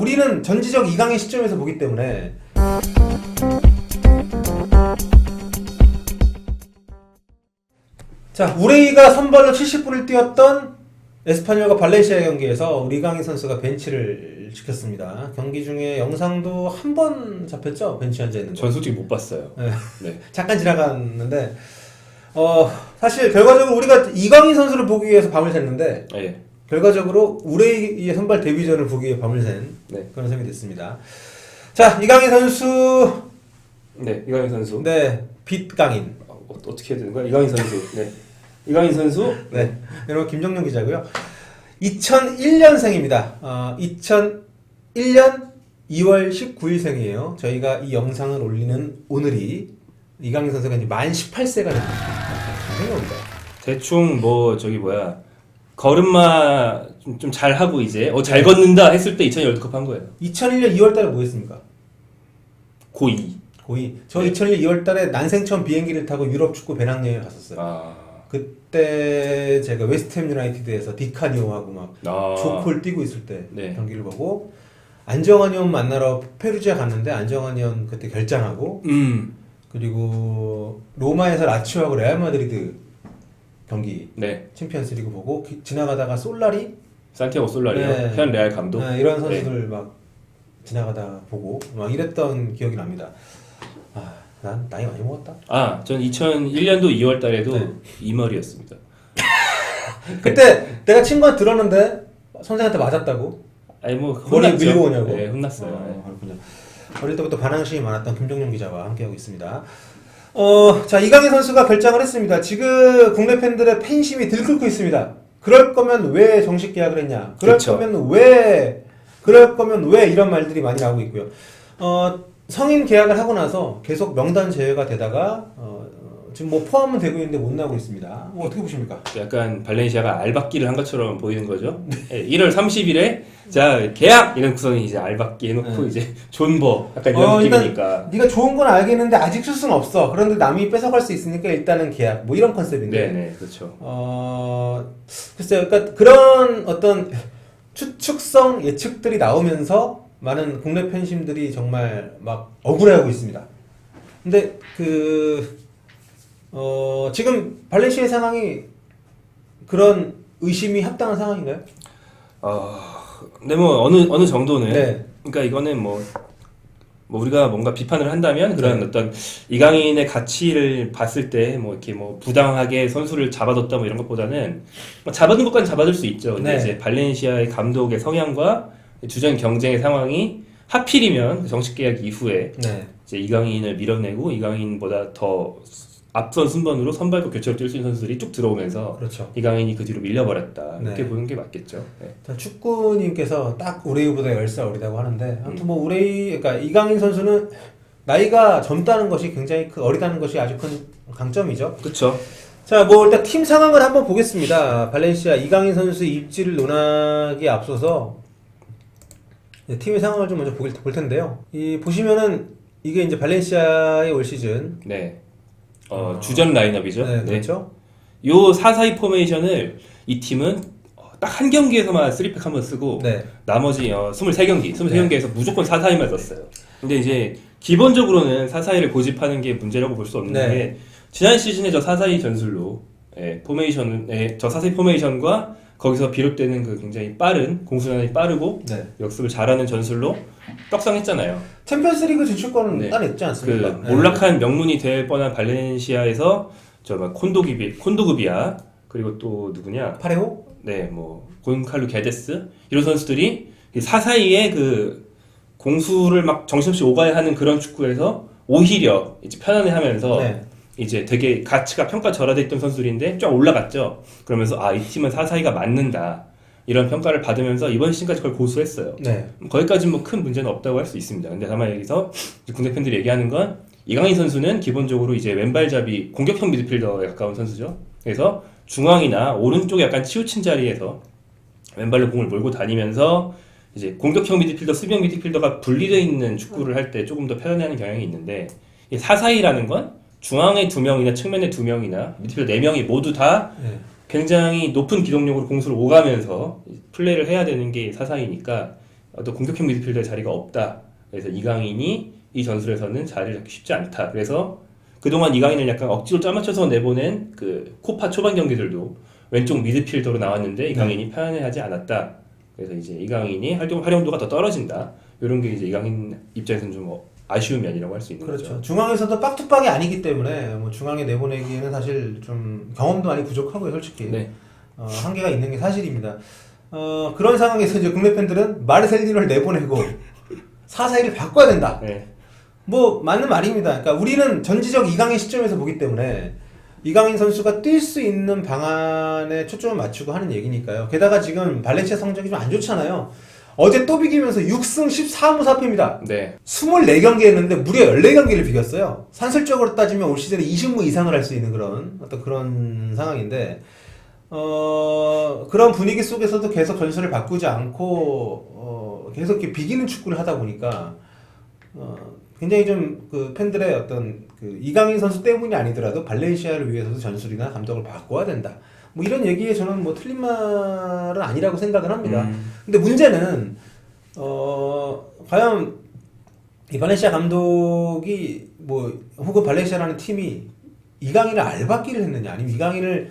우리는 전지적 2강의 시점에서 보기 때문에 자, 우레이가 선발로 70분을 뛰었던 에스파뇰과 발렌시아 경기에서 우리 이강인 선수가 벤치를 지켰습니다. 경기 중에 영상도 한 번 잡혔죠? 벤치 앉아 있는 거. 전 솔직히 못 봤어요. 네. 네. 잠깐 지나갔는데 사실 결과적으로 우리가 이강인 선수를 보기 위해서 밤을 샜는데 네. 결과적으로 우레이의 선발 데뷔전을 보기 위해 밤을 샌 네. 그런 셈이 됐습니다. 자, 이강인 선수. 네, 이강인 선수. 네, 빛강인. 어떻게 해야 되는 거야? 이강인 선수. 네. 이강인 선수. 네, 여러분 김정용 기자고요. 2001년생입니다. 2001년 2월 19일생이에요. 저희가 이 영상을 올리는 오늘이 이강인 선수가 이제 만 18세가 됩니다. 생각합니다. 대충 뭐 저기 뭐야 걸음마 좀 잘하고 이제 잘 걷는다 했을 때 2002 월드컵 한 거예요. 2001년 2월달에 뭐 했습니까? 고2. 고2. 저 네. 2001년 2월달에 난생 처음 비행기를 타고 유럽 축구 배낭여행을 갔었어요. 그때 제가 웨스트햄 유나이티드에서 디카니오하고 막 조콜 뛰고 있을 때 네. 경기를 보고 안정환이 형 만나러 페루지아 갔는데 안정환이 형 그때 결장하고 그리고 로마에서 라치오하고 레알 마드리드 경기 네. 챔피언스리그 보고 지나가다가 솔라리 산티아고 솔라리요. 네. 현 레알 감독. 네, 이런 선수들 막 지나가다 보고 막 이랬던 기억이 납니다. 난 나이 많이 먹었다. 전 2001년도 2월 달에도 네. 이머리였습니다. 그때 내가 친구한테 들었는데 선생한테 맞았다고? 아니 뭐 머리 혼났죠. 밀고 오냐고? 네, 혼났어요. 그렇군요. 어릴 때부터 반항심이 많았던 김종용 기자와 함께하고 있습니다. 자, 이강인 선수가 결장을 했습니다. 지금 국내 팬들의 팬심이 들끓고 있습니다. 그럴 거면 왜 정식 계약을 했냐? 그럴 거면 왜 이런 말들이 많이 나오고 있고요. 성인 계약을 하고 나서 계속 명단 제외가 되다가 지금 뭐 포함은 되고 있는데 못 나오고 있습니다. 어떻게 보십니까? 약간 발렌시아가 알박기를 한 것처럼 보이는 거죠. 네, 1월 30일에 자 계약 이런 구성이 이제 알박기 해놓고 이제 존버 약간 이런 느낌이니까. 네가 좋은 건 알겠는데 아직 쓸 수는 없어. 그런데 남이 뺏어갈 수 있으니까 일단은 계약. 뭐 이런 컨셉인데. 네, 그렇죠. 글쎄요. 그러니까 그런 어떤 추측성 예측들이 나오면서 많은 국내 팬심들이 정말 막 억울해하고 있습니다. 근데 지금 발렌시아의 상황이 그런 의심이 합당한 상황인가요? 근데 뭐 어느 정도는. 네. 그러니까 이거는 뭐 우리가 뭔가 비판을 한다면 그런 어떤 이강인의 가치를 봤을 때 뭐 이렇게 뭐 부당하게 선수를 잡아뒀다 뭐 이런 것보다는 뭐 잡아둔 것까지 잡아둘 수 있죠. 근데 이제 발렌시아의 감독의 성향과 주전 경쟁의 상황이 하필이면 정식 계약 이후에 이제 이강인을 밀어내고 이강인보다 더 앞선 순번으로 선발과 교체로 뛸 수 있는 선수들이 쭉 들어오면서 그렇죠. 이강인이 그 뒤로 밀려버렸다. 이렇게 보는 게 맞겠죠. 네. 축구님께서 딱 우레이보다 10살 어리다고 하는데 아무튼 뭐 그러니까 이강인 선수는 나이가 젊다는 것이 굉장히 어리다는 것이 아주 큰 강점이죠. 그렇죠. 자, 뭐 일단 팀 상황을 한번 보겠습니다. 발렌시아 이강인 선수의 입지를 논하기에 앞서서 팀의 상황을 좀 먼저 볼 텐데요. 보시면은 이게 이제 발렌시아의 올 시즌 주전 라인업이죠. 네, 그렇죠. 요 4-4-2 포메이션을 이 팀은 딱 한 경기에서만 3팩 한번 쓰고 나머지 23경기에서 무조건 4-4-2만 썼어요. 근데 이제 기본적으로는 4-4-2를 고집하는 게 문제라고 볼 수 없는 게 지난 시즌에 저 4-4-2 전술로 저 4-4-2 포메이션과 거기서 비롯되는 그 굉장히 빠른 공수전이 빠르고 역습을 잘하는 전술로 떡상했잖아요. 챔피언스리그 진출권은 따냈지 않습니까? 몰락한 명문이 될 뻔한 발렌시아에서 콘도그비아 그리고 또 누구냐? 파레호? 네, 뭐 곤칼루 게데스 이런 선수들이 4-4-2의 그 공수를 막 정신없이 오가야 하는 그런 축구에서 오히려 이제 편안해하면서 이제 되게 가치가 평가절하돼 있던 선수들인데 쫙 올라갔죠. 그러면서 이 팀은 4-4-2가 맞는다. 이런 평가를 받으면서 이번 시즌까지 그걸 고수했어요. 거기까지는 뭐 큰 문제는 없다고 할 수 있습니다. 근데 다만 여기서 국내 팬들이 얘기하는 건 이강인 선수는 기본적으로 이제 왼발잡이 공격형 미드필더에 가까운 선수죠. 그래서 중앙이나 오른쪽에 약간 치우친 자리에서 왼발로 공을 몰고 다니면서 이제 공격형 미드필더, 수비형 미드필더가 분리되어 있는 축구를 할 때 조금 더 편안해하는 경향이 있는데 4-4-2라는 건 중앙에 2명이나 측면에 2명이나 미드필더 4명이 모두 다 굉장히 높은 기동력으로 공수를 오가면서 플레이를 해야 되는 게 4-4-2니까 어떤 공격형 미드필더의 자리가 없다. 그래서 이강인이 이 전술에서는 자리를 잡기 쉽지 않다. 그래서 그동안 이강인을 약간 억지로 짜맞춰서 내보낸 그 코파 초반 경기들도 왼쪽 미드필더로 나왔는데 이강인이 편안해하지 않았다. 그래서 이제 이강인이 활용도가 더 떨어진다. 이런 게 이제 이강인 입장에서는 좀 아쉬운 면이라고 할 수 있는 그렇죠. 거죠. 중앙에서도 빡투빡이 아니기 때문에 뭐 중앙에 내보내기에는 사실 좀 경험도 많이 부족하고요, 솔직히. 네. 한계가 있는 게 사실입니다. 그런 상황에서 이제 국내 팬들은 마르셀리노를 내보내고 4-4-2를 바꿔야 된다. 네. 뭐 맞는 말입니다. 그러니까 우리는 전지적 이강인 시점에서 보기 때문에 이강인 선수가 뛸 수 있는 방안에 초점을 맞추고 하는 얘기니까요. 게다가 지금 발렌시아 성적이 좀 안 좋잖아요. 어제 또 비기면서 6승 14무 4패입니다. 네. 24경기 했는데 무려 14경기를 비겼어요. 산술적으로 따지면 올 시즌에 20무 이상을 할 수 있는 그런 상황인데 그런 분위기 속에서도 계속 전술을 바꾸지 않고 계속 이렇게 비기는 축구를 하다 보니까 굉장히 좀 그 팬들의 어떤 그 이강인 선수 때문이 아니더라도 발렌시아를 위해서도 전술이나 감독을 바꿔야 된다. 뭐 이런 얘기에 저는 뭐 틀린 말은 아니라고 생각을 합니다. 근데 문제는 과연 이 발렌시아 감독이 뭐 혹은 발렌시아라는 팀이 이강인을 알받기를 했느냐, 아니면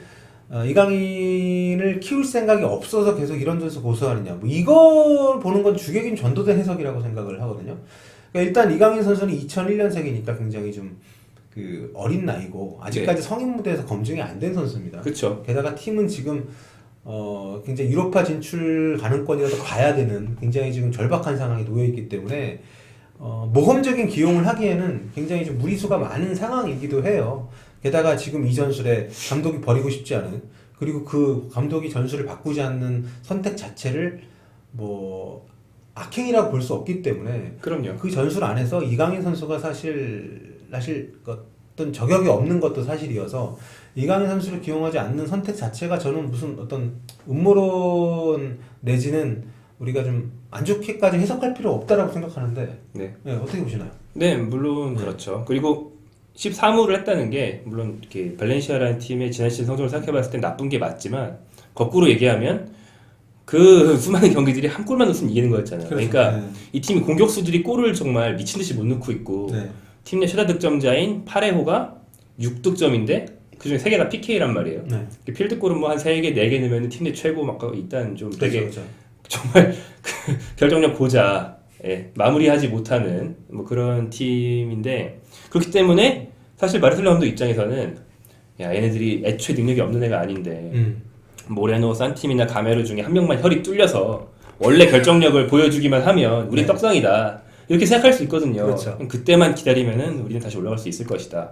이강인을 키울 생각이 없어서 계속 이런 전술 고수하느냐, 뭐 이걸 보는 건 주객인 전도된 해석이라고 생각을 하거든요. 그러니까 일단 이강인 선수는 2001년생이니까 굉장히 좀 그 어린 나이고 아직까지 성인 무대에서 검증이 안 된 선수입니다. 그렇죠. 게다가 팀은 지금 굉장히 유로파 진출 가능권이라도 가야 되는 굉장히 지금 절박한 상황에 놓여 있기 때문에 모험적인 기용을 하기에는 굉장히 좀 무리수가 많은 상황이기도 해요. 게다가 지금 이 전술에 감독이 버리고 싶지 않은, 그리고 그 감독이 전술을 바꾸지 않는 선택 자체를 뭐 악행이라고 볼 수 없기 때문에 그럼요. 그 전술 안에서 이강인 선수가 사실 어떤 저격이 없는 것도 사실이어서 이강인 선수를 기용하지 않는 선택 자체가 저는 무슨 어떤 음모론 내지는 우리가 좀 안 좋게까지 해석할 필요 없다라고 생각하는데 네. 어떻게 보시나요? 네, 물론 그렇죠. 그리고 13호를 했다는 게 물론 이렇게 발렌시아라는 팀의 지난 시즌 성적을 생각해봤을 때 나쁜 게 맞지만 거꾸로 얘기하면 그 수많은 경기들이 한 골만 넣으면 이기는 거였잖아요. 그렇죠. 그러니까 네. 이 팀이 공격수들이 골을 정말 미친 듯이 못 넣고 있고 네. 팀 내 최다 득점자인 파레호가 6득점인데 그중에 3개가 PK란 말이에요. 네. 필드골은 뭐 한 3개, 4개 넣으면 팀 내 최고 막 일단 좀 되게 그렇죠. 정말 그 결정력 고자 마무리하지 못하는 뭐 그런 팀인데, 그렇기 때문에 사실 마르셀로나도 입장에서는 야 얘네들이 애초에 능력이 없는 애가 아닌데 모레노, 산팀이나 가메르 중에 한 명만 혈이 뚫려서 원래 결정력을 보여주기만 하면 우리 네. 떡상이다 이렇게 생각할 수 있거든요. 그렇죠. 그럼 그때만 기다리면은 우리는 다시 올라갈 수 있을 것이다.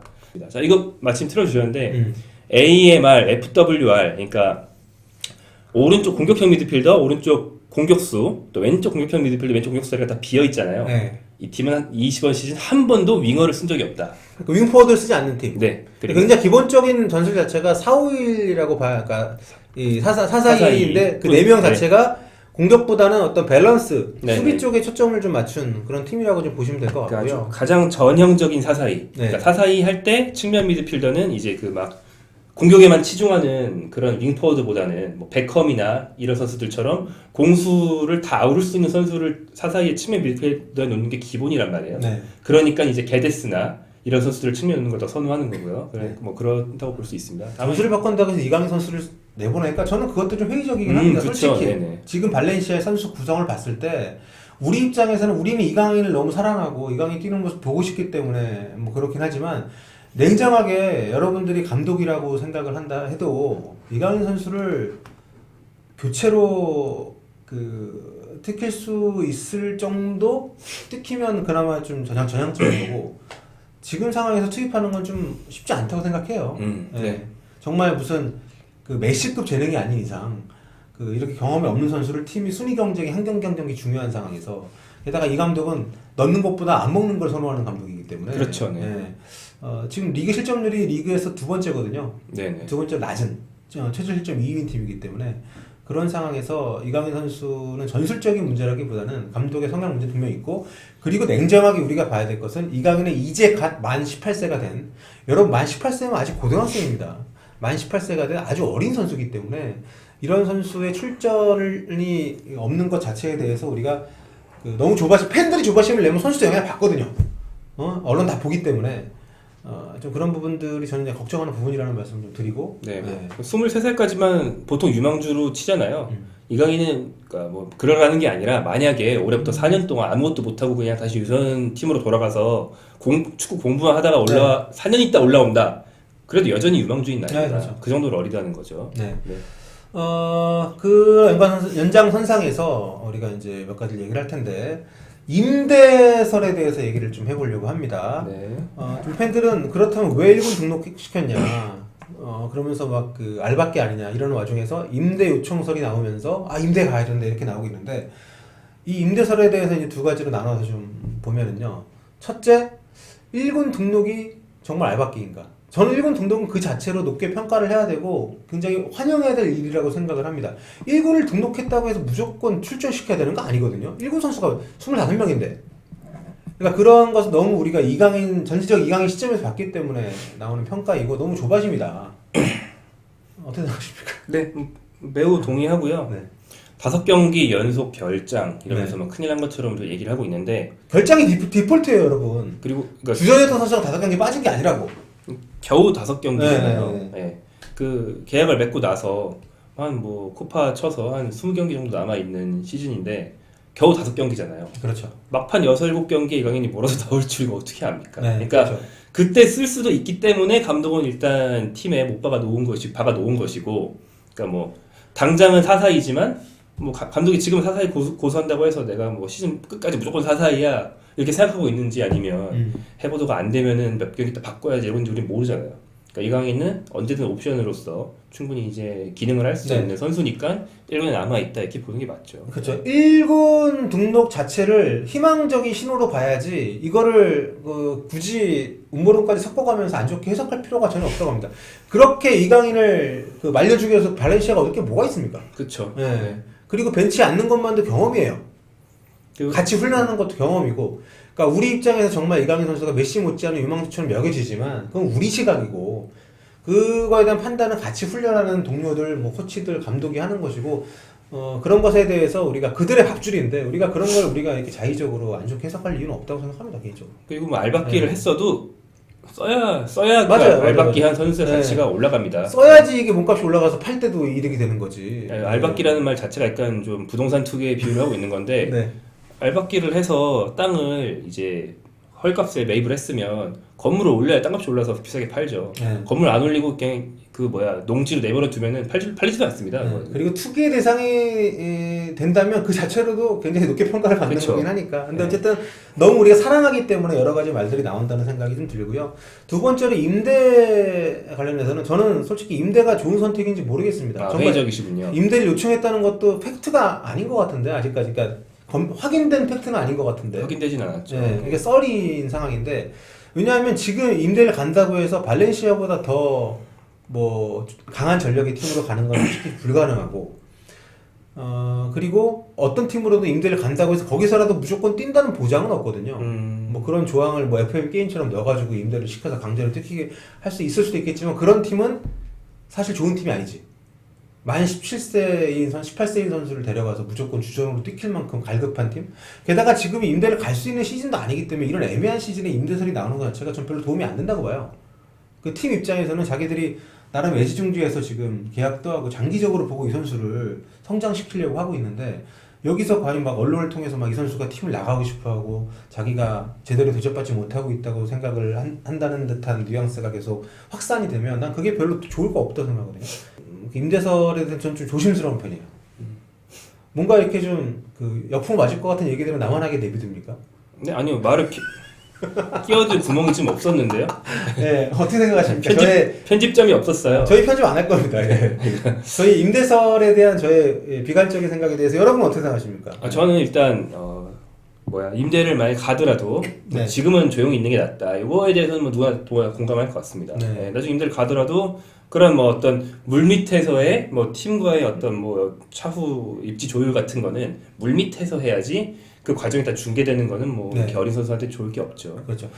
자, 이거 마침 틀어주셨는데 AMR, FWR, 그러니까 오른쪽 공격형 미드필더, 오른쪽 공격수, 또 왼쪽 공격형 미드필더, 왼쪽 공격수 자리가 다 비어 있잖아요. 네. 이 팀은 한 20번 시즌 한 번도 윙어를 쓴 적이 없다. 그러니까 윙포워드를 쓰지 않는 팀. 네. 그리고 굉장히 기본적인 전술 자체가 4-5-1이라고 봐야, 그러니까 이 4-4-2인데 그 4명 자체가 공격보다는 어떤 밸런스, 네, 수비 네. 쪽에 초점을 좀 맞춘 그런 팀이라고 좀 보시면 될 것 그러니까 같고요. 아주 가장 전형적인 4-4-2. 네. 그러니까 4-4-2 할 때 측면 미드필더는 이제 그 막 공격에만 치중하는 그런 윙포워드보다는 뭐 베컴이나 이런 선수들처럼 공수를 다 아우를 수 있는 선수를 4-4-2의 측면 미드필더에 놓는 게 기본이란 말이에요. 네. 그러니까 이제 게데스나 이런 선수들을 측면에 놓는 걸 더 선호하는 거고요. 그래, 뭐 그렇다고 볼 수 있습니다. 전술을 바꾼다고 해서 이강인 선수를 내보내니까 저는 그것도 좀 회의적이긴 합니다. 그쵸. 솔직히 네네. 지금 발렌시아의 선수 구성을 봤을 때 우리 입장에서는 우리는 이강인을 너무 사랑하고 이강인 뛰는 모습 보고 싶기 때문에 뭐 그렇긴 하지만 냉정하게 여러분들이 감독이라고 생각을 한다 해도 이강인 선수를 교체로 뜯길 수 있을 정도 뜯기면 그나마 좀 전향적인 거고 지금 상황에서 투입하는 건 좀 쉽지 않다고 생각해요. 네. 정말 무슨 그 메시급 재능이 아닌 이상 이렇게 경험이 없는 선수를 팀이 순위 경쟁이 한 경기 한 경기 중요한 상황에서 게다가 이 감독은 넣는 것보다 안 먹는 걸 선호하는 감독이기 때문에 그렇죠. 네. 지금 리그 실점률이 리그에서 2번째거든요. 네네. 2번째 낮은 최저 실점 2위인 팀이기 때문에 그런 상황에서 이강인 선수는 전술적인 문제라기보다는 감독의 성향 문제 분명히 있고, 그리고 냉정하게 우리가 봐야 될 것은 이강인은 이제 갓 만 18세가 된, 여러분 만 18세면 아직 고등학생입니다. 만 18세가 된 아주 어린 선수이기 때문에 이런 선수의 출전이 없는 것 자체에 대해서 우리가 너무 팬들이 조바심을 내면 선수도 영향을 받거든요. 언론 다 보기 때문에 좀 그런 부분들이 저는 이제 걱정하는 부분이라는 말씀 좀 드리고. 네. 23살까지만 보통 유망주로 치잖아요. 이강인은 그러니까 뭐 그러라는 게 아니라 만약에 올해부터 4년 동안 아무것도 못하고 그냥 다시 유소년 팀으로 돌아가서 축구 공부만 하다가 4년 있다 올라온다. 그래도 여전히 유망주인 나이다. 네, 그렇죠. 그 정도로 어리다는 거죠. 네. 네. 그 연장선상에서 우리가 이제 몇 가지 얘기를 할 텐데, 임대설에 대해서 얘기를 좀 해보려고 합니다. 네. 좀 팬들은 그렇다면 왜 1군 등록시켰냐, 그러면서 막 그 알바끼 아니냐 이런 와중에서 임대 요청설이 나오면서 임대 가야 된다 이렇게 나오고 있는데, 이 임대설에 대해서 이제 두 가지로 나눠서 좀 보면은요. 첫째, 1군 등록이 정말 알바끼인가? 저는 1군 등록은 그 자체로 높게 평가를 해야 되고 굉장히 환영해야 될 일이라고 생각을 합니다. 1군을 등록했다고 해서 무조건 출전시켜야 되는 거 아니거든요. 1군 선수가 25명인데. 그러니까 그런 것은 너무 우리가 전체적 이강인 시점에서 봤기 때문에 나오는 평가이고 너무 조바심이다. 어떻게 생각하십니까? 네, 매우 동의하고요. 네. 5경기 연속 결장 이러면서 네. 막 큰일 난 것처럼 또 얘기를 하고 있는데, 결장이 디폴트예요, 여러분. 그리고 그러니까 주전했던 선수가 5경기 빠진 게 아니라고. 겨우 5경기잖아요. 네. 네. 그 계약을 맺고 나서 한 뭐 코파 쳐서 한 20경기 정도 남아 있는 시즌인데 겨우 5경기잖아요. 그렇죠. 막판 6, 7경기에 이강인이 몰아서 나올 줄 이거 어떻게 압니까? 네, 그러니까 그렇죠. 그때 쓸 수도 있기 때문에 감독은 일단 팀에 못 박아 놓은 것이고, 그러니까 뭐 당장은 사사이지만 뭐 감독이 지금 사사이 고수한다고 해서 내가 뭐 시즌 끝까지 무조건 사사이야 이렇게 생각하고 있는지, 아니면 해보도가 안 되면은 몇 경기 때 바꿔야지 이런 지 우리는 모르잖아요. 그러니까 이강인은 언제든 옵션으로서 충분히 이제 기능을 할 수 있는 선수니까 1군에 남아있다 이렇게 보는 게 맞죠. 그렇죠. 1군 등록 자체를 희망적인 신호로 봐야지 이거를 굳이 음모론까지 섞어가면서 안 좋게 해석할 필요가 전혀 없다고 합니다. 그렇게 이강인을 말려주기 위해서 발렌시아가 얻을 게 뭐가 있습니까? 그렇죠. 네. 네. 그리고 벤치에 앉는 것만도 경험이에요. 같이 훈련하는 것도 경험이고. 그러니까 우리 입장에서 정말 이강인 선수가 메시 못지않은 유망주처럼 여겨지지만 그건 우리 시각이고, 그거에 대한 판단은 같이 훈련하는 동료들, 뭐 코치들, 감독이 하는 것이고, 그런 것에 대해서 우리가 그들의 밥줄인데 우리가 그런 걸 우리가 이렇게 자의적으로 안 좋게 해석할 이유는 없다고 생각합니다, 개인적으로. 그리고 뭐 알박기를 했어도 써야 맞아요, 알박기 한 선수의 네. 가치가 올라갑니다. 써야지 이게 몸값이 올라가서 팔 때도 이득이 되는 거지. 네, 알박기라는 말 자체가 약간 좀 부동산 투기에 비유를 하고 있는 건데, 네. 알박기를 해서 땅을 이제 헐값에 매입을 했으면 건물을 올려야 땅값이 올라서 비싸게 팔죠. 네. 건물 안 올리고 그냥 농지로 내버려 두면은 팔리지도 않습니다. 네. 그리고 투기의 대상이 된다면 그 자체로도 굉장히 높게 평가를 받는 그쵸. 거긴 하니까. 근데 네. 어쨌든 너무 우리가 사랑하기 때문에 여러 가지 말들이 나온다는 생각이 좀 들고요. 두 번째로 임대 관련해서는 저는 솔직히 임대가 좋은 선택인지 모르겠습니다. 정말 회의적이시군요. 임대를 요청했다는 것도 팩트가 아닌 것 같은데, 아직까지. 그러니까 확인된 팩트는 아닌 것 같은데. 확인되진 않았죠. 네, 이게 썰인 상황인데, 왜냐하면 지금 임대를 간다고 해서 발렌시아보다 더 뭐 강한 전력의 팀으로 가는 건 솔직히 불가능하고, 그리고 어떤 팀으로도 임대를 간다고 해서 거기서라도 무조건 뛴다는 보장은 없거든요. 뭐 그런 조항을 뭐 FM 게임처럼 넣어가지고 임대를 시켜서 강제로 뛰게 할 수 있을 수도 있겠지만, 그런 팀은 사실 좋은 팀이 아니지. 만 17세인 18세인 선수를 데려가서 무조건 주전으로 뛰킬 만큼 갈급한 팀. 게다가 지금 임대를 갈 수 있는 시즌도 아니기 때문에 이런 애매한 시즌에 임대설이 나오는 것 자체가 전 별로 도움이 안 된다고 봐요. 그 팀 입장에서는 자기들이 나름 애지중지해서 지금 계약도 하고 장기적으로 보고 이 선수를 성장시키려고 하고 있는데, 여기서 과연 막 언론을 통해서 막 이 선수가 팀을 나가고 싶어하고 자기가 제대로 대접받지 못하고 있다고 생각을 한다는 듯한 뉘앙스가 계속 확산이 되면 난 그게 별로 좋을 거 없다고 생각하거든요. 임대설에 대해서 저는 좀 조심스러운 편이에요. 뭔가 이렇게 좀 역풍 맞을 것 같은 얘기들은 나만 하게 내비둡니까? 네, 아니요. 말을 끼어들 구멍이 좀 없었는데요. 네, 어떻게 생각하십니까? 편집점이 없었어요. 저희 편집 안 할 겁니다. 예. 저희 임대설에 대한 저의 비관적인 생각에 대해서 여러분은 어떻게 생각하십니까? 저는 일단 임대를 만약 가더라도 네. 지금은 조용히 있는 게 낫다. 이거에 대해서는 뭐 누가 공감할 것 같습니다. 네. 네, 나중에 임대를 가더라도 그런 뭐 어떤 물밑에서의 뭐 팀과의 어떤 뭐 차후 입지 조율 같은 거는 물밑에서 해야지, 그 과정이 다 중계되는 거는 뭐 네. 이렇게 어린 선수한테 좋을 게 없죠. 그렇죠.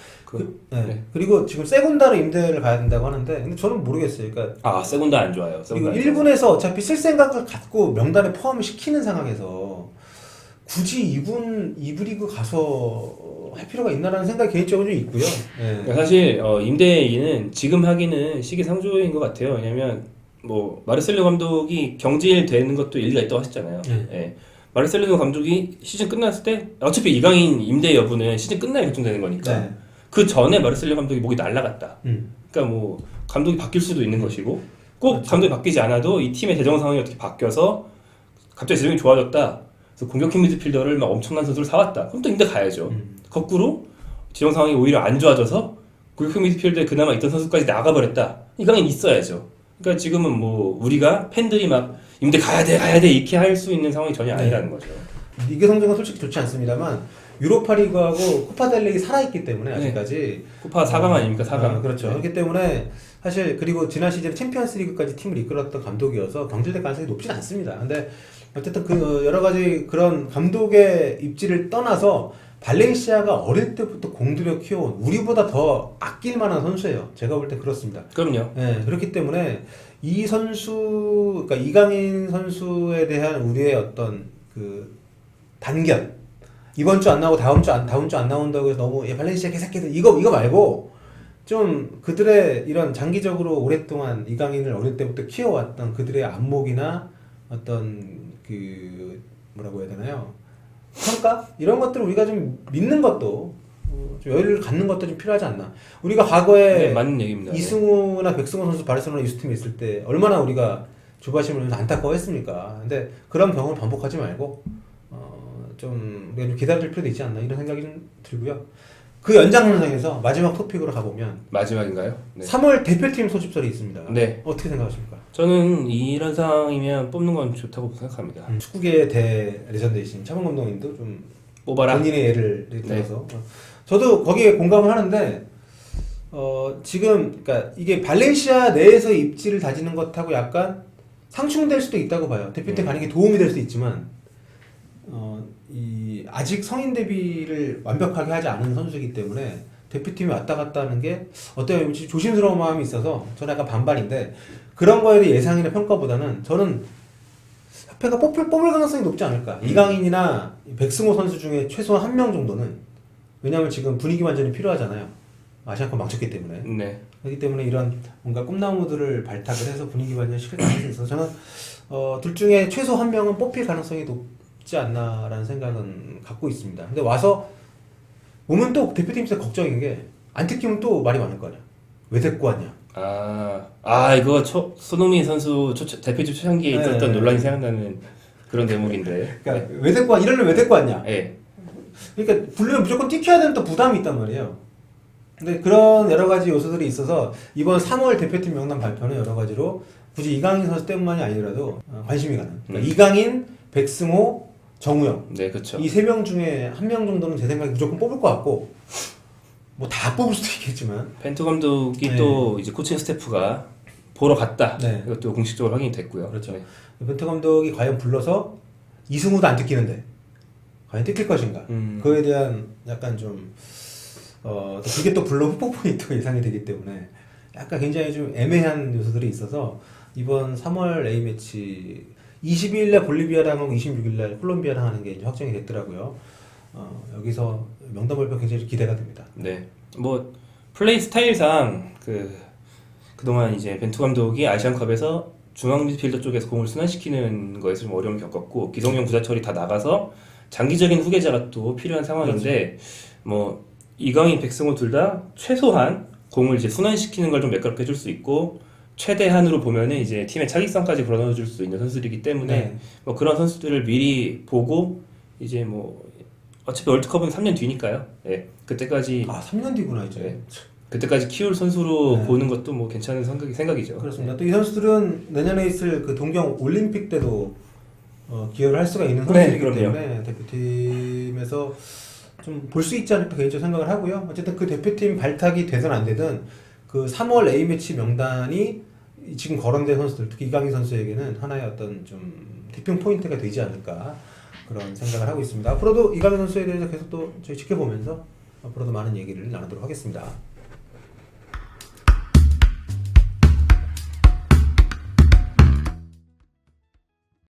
네. 네. 그리고 지금 세군다로 임대를 가야 된다고 하는데, 근데 저는 모르겠어요. 그러니까 세군도 안 좋아요. 그리고 1군에서 어차피 쓸 생각을 갖고 명단에 포함을 시키는 상황에서 굳이 이부 리그 가서 할 필요가 있나라는 생각이 개인적으로 좀 있고요. 예. 그러니까 사실 임대 얘기는 지금 하기는 시기상조인 것 같아요. 왜냐면 뭐 마르셀로 감독이 경질되는 것도 일리가 있다고 하셨잖아요. 예. 마르셀로 감독이 시즌 끝났을 때 어차피 이강인 임대 여부는 시즌 끝나야 결정되는 거니까 네. 그 전에 마르셀로 감독이 목이 날라갔다. 그러니까 뭐 감독이 바뀔 수도 있는 것이고 꼭 그렇죠. 감독이 바뀌지 않아도 이 팀의 재정 상황이 어떻게 바뀌어서 갑자기 재정이 좋아졌다. 그래서 공격형 미드필더를 막 엄청난 선수를 사왔다. 그럼 또 임대 가야죠. 거꾸로 재정 상황이 오히려 안 좋아져서 공격형 미드필더에 그나마 있던 선수까지 나가버렸다. 이강인 있어야죠. 그러니까 지금은 뭐 우리가 팬들이 막 임대 가야 돼 이렇게 할 수 있는 상황이 전혀 아니라는 거죠. 리그 성적은 솔직히 좋지 않습니다만 유로파리그하고 코파델레이 살아있기 때문에 아직까지 네. 코파 4강 아닙니까? 4강. 그렇죠. 네. 그렇기 때문에 사실 그리고 지난 시즌에 챔피언스리그까지 팀을 이끌었던 감독이어서 경질될 가능성이 높진 않습니다. 근데 어쨌든 그 여러 가지 그런 감독의 입지를 떠나서 발렌시아가 어릴 때부터 공들여 키워온 우리보다 더 아낄 만한 선수예요. 제가 볼 때 그렇습니다. 그럼요. 네, 그렇기 때문에 이 선수, 그러니까 이강인 선수에 대한 우리의 어떤 그 단견, 이번 주 안 나오고 다음 주 안 나온다고 해서 너무 발렌시아 개새끼들 이거 말고 좀 그들의 이런 장기적으로 오랫동안 이강인을 어릴 때부터 키워왔던 그들의 안목이나 어떤 그 뭐라고 해야 되나요? 평가? 이런 것들을 우리가 좀 믿는 것도 좀 여유를 갖는 것도 좀 필요하지 않나. 우리가 과거에 네, 맞는 얘기입니다. 이승우나 백승호 선수 바르셀로나 유스팀에 있을 때 얼마나 우리가 조바심을 안타까워했습니까? 근데 그런 경험을 반복하지 말고 좀 우리가 좀 기다릴 필요도 있지 않나 이런 생각이 좀 들고요. 그 연장선상에서 마지막 토픽으로 가보면 마지막인가요? 네. 3월 대표팀 소집설이 있습니다. 네. 어떻게 생각하십니까? 저는 이런 상황이면 뽑는 건 좋다고 생각합니다. 축구계의 대 레전드이신 차범 감독님도 좀 뽑아라. 본인의 예를 들어서 저도 거기에 공감을 하는데 지금 그러니까 이게 발렌시아 내에서 입지를 다지는 것하고 약간 상충될 수도 있다고 봐요. 대표팀 가는 게 도움이 될 수 있지만 이 아직 성인 데뷔를 완벽하게 하지 않은 선수이기 때문에 대표팀이 왔다 갔다 하는 게 어때요? 조심스러운 마음이 있어서 저는 약간 반발인데 그런 거에 대해 예상이나 평가보다는 저는 협회가 뽑을 가능성이 높지 않을까. 이강인이나 백승호 선수 중에 최소한 한 명 정도는 왜냐하면 지금 분위기 반전이 필요하잖아요. 아시안컵 망쳤기 때문에. 네. 그렇기 때문에 이런 뭔가 꿈나무들을 발탁을 해서 분위기 반전 시킬 가능성이 있어서 저는 둘 중에 최소 한 명은 뽑힐 가능성이 높지 않나라는 생각은 갖고 있습니다. 근데 와서 오면 또 대표팀에서 걱정인 게 안 특히면 또 말이 많을 거 아니야. 왜 데리고 왔냐. 이거 손흥민 선수 대표팀 초창기에 있었던 네. 논란이 생각나는 그런 대목인데. 그러니까 왜 데리고 이럴래 왜 데리고 왔냐. 네. 그러니까 부르면 무조건 뛰켜야 되는 또 부담이 있단 말이에요. 근데 그런 여러 가지 요소들이 있어서 이번 3월 대표팀 명단 발표는 여러 가지로 굳이 이강인 선수 때문만이 아니더라도 관심이 가는. 그러니까 이강인, 백승호, 정우영. 네, 그렇죠. 이 세 명 중에 한 명 정도는 제 생각에 무조건 뽑을 것 같고 뭐 다 뽑을 수도 있겠지만 펜투 감독이 네. 또 이제 코칭 스태프가 보러 갔다. 네. 이것도 공식적으로 확인이 됐고요. 그렇죠. 네. 벤투 감독이 과연 불러서 이승우도 안 뜯기는데 과연 뜯길 것인가? 그거에 대한 약간 좀 그게 또 블로 후폭풍이 또 예상이 되기 때문에 약간 굉장히 좀 애매한 요소들이 있어서 이번 3월 A매치 22일날 볼리비아랑 하고 26일날 콜롬비아랑 하는 게 이제 확정이 됐더라고요. 여기서 명단 발표 굉장히 기대가 됩니다. 네. 뭐 플레이 스타일상 그동안 이제 벤투 감독이 아시안컵에서 중앙 미드필더 쪽에서 공을 순환시키는 거에서 좀 어려움을 겪었고 기성용 구자철이 다 나가서 장기적인 후계자가 또 필요한 상황인데 그렇죠. 뭐 이강인, 백승호 둘 다 최소한 공을 이제 순환시키는 걸 좀 매끄럽게 해줄 수 있고 최대한으로 보면은 이제 팀의 차기성까지 불어넣어줄 수 있는 선수들이기 때문에 네. 뭐 그런 선수들을 미리 보고 이제 뭐 어차피 월드컵은 3년 뒤니까요. 네. 그때까지 3년 뒤구나 이제. 네. 그때까지 키울 선수로 네. 보는 것도 뭐 괜찮은 생각이죠. 그렇습니다. 또 이 선수들은 내년에 있을 그 동경 올림픽 때도 기여를 할 수가 있는 네, 선수이기 그럼요. 때문에 대표팀에서 좀 볼 수 있지 않을까 개인적으로 생각을 하고요. 어쨌든 그 대표팀 발탁이 되든 안 되든 그 3월 A매치 명단이 지금 거론된 선수들, 특히 이강인 선수에게는 하나의 어떤 좀 티핑 포인트가 되지 않을까 그런 생각을 하고 있습니다. 앞으로도 이강인 선수에 대해서 계속 또 저희 지켜보면서 앞으로도 많은 얘기를 나누도록 하겠습니다.